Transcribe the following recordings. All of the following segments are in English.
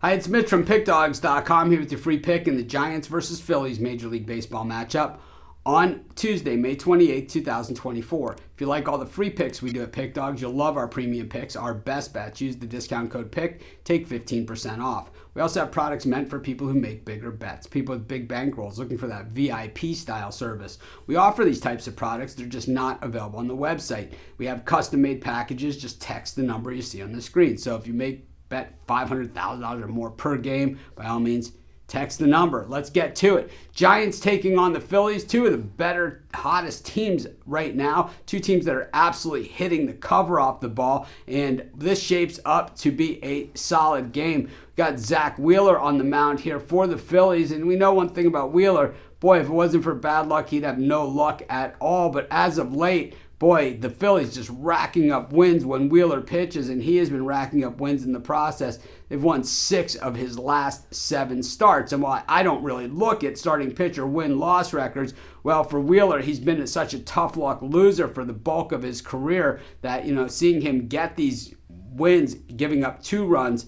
Hi, it's Mitch from Pickdawgz.com here with your free pick in the Giants versus Phillies Major League Baseball matchup on Tuesday, May 28, 2024. If you like all the free picks we do at Pick Dawgz, you'll love our premium picks, our best bets. Use the discount code PICK, take 15% off. We also have products meant for people who make bigger bets, people with big bankrolls looking for that VIP style service. We offer these types of products. They're just not available on the website. We have custom-made packages. Just text the number you see on the screen. So if you bet $500,000 or more per game, by all means, text the number. Let's get to it. Giants taking on the Phillies, two of the better, hottest teams right now. Two teams that are absolutely hitting the cover off the ball, and this shapes up to be a solid game. We've got Zach Wheeler on the mound here for the Phillies, and we know one thing about Wheeler. Boy, if it wasn't for bad luck, he'd have no luck at all, but as of late, boy, the Phillies just racking up wins when Wheeler pitches, and he has been racking up wins in the process. They've won 6 of his last 7 starts. And while I don't really look at starting pitcher win-loss records, well, for Wheeler, he's been such a tough luck loser for the bulk of his career that, seeing him get these wins, giving up 2 runs,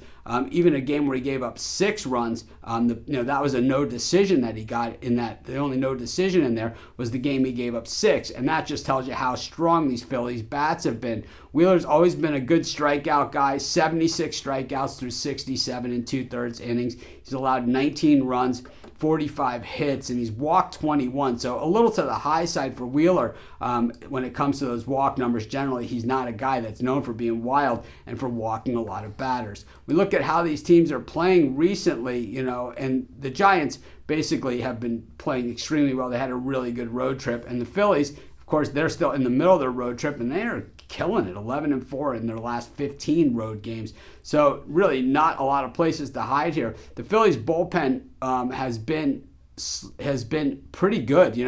even a game where he gave up 6 runs, that was a no decision that he got in that. The only no decision in there was the game he gave up 6, and that just tells you how strong these Phillies bats have been. Wheeler's always been a good strikeout guy, 76 strikeouts through 67 2/3 innings. He's allowed 19 runs, 45 hits, and he's walked 21. So a little to the high side for Wheeler when it comes to those walk numbers. Generally, he's not a guy that's known for being wild and for walking a lot of batters. We look at how these teams are playing recently, and the Giants basically have been playing extremely well. They had a really good road trip, and the Phillies, of course, they're still in the middle of their road trip, and they are killing it, 11-4 in their last 15 road games. So really not a lot of places to hide here. The Phillies bullpen has been pretty good.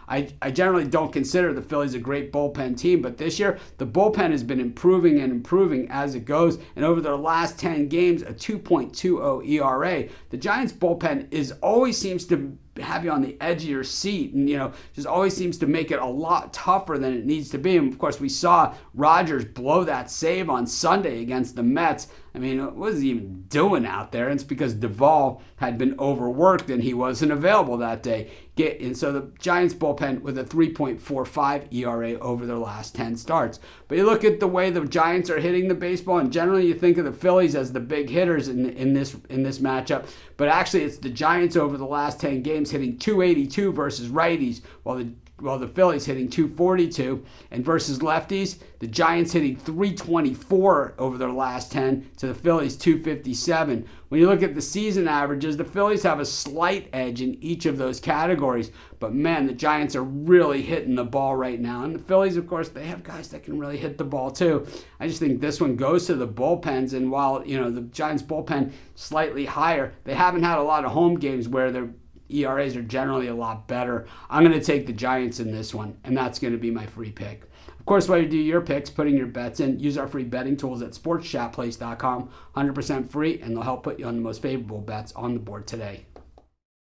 I generally don't consider the Phillies a great bullpen team, but this year the bullpen has been improving and improving as it goes, and over their last 10 games, a 2.20 ERA. The Giants bullpen always seems to have you on the edge of your seat, and just always seems to make it a lot tougher than it needs to be. And of course, we saw Rodgers blow that save on Sunday against the Mets. I mean, what was he even doing out there? And it's because Duvall had been overworked and he wasn't available that day. And so the Giants bullpen with a 3.45 ERA over their last 10 starts. But you look at the way the Giants are hitting the baseball, and generally you think of the Phillies as the big hitters in this matchup. But actually, it's the Giants over the last 10 games hitting 282 versus righties, while the Phillies hitting 242, and versus lefties, the Giants hitting 324 over their last 10 to the Phillies 257. When you look at the season averages, the Phillies have a slight edge in each of those categories, but man, the Giants are really hitting the ball right now. And the Phillies, of course, they have guys that can really hit the ball too. I just think this one goes to the bullpens, and while the Giants bullpen slightly higher, they haven't had a lot of home games where their ERAs are generally a lot better. I'm going to take the Giants in this one, and that's going to be my free pick. Of course, while you do your picks, putting your bets in, use our free betting tools at sportschatplace.com, 100% free, and they'll help put you on the most favorable bets on the board today.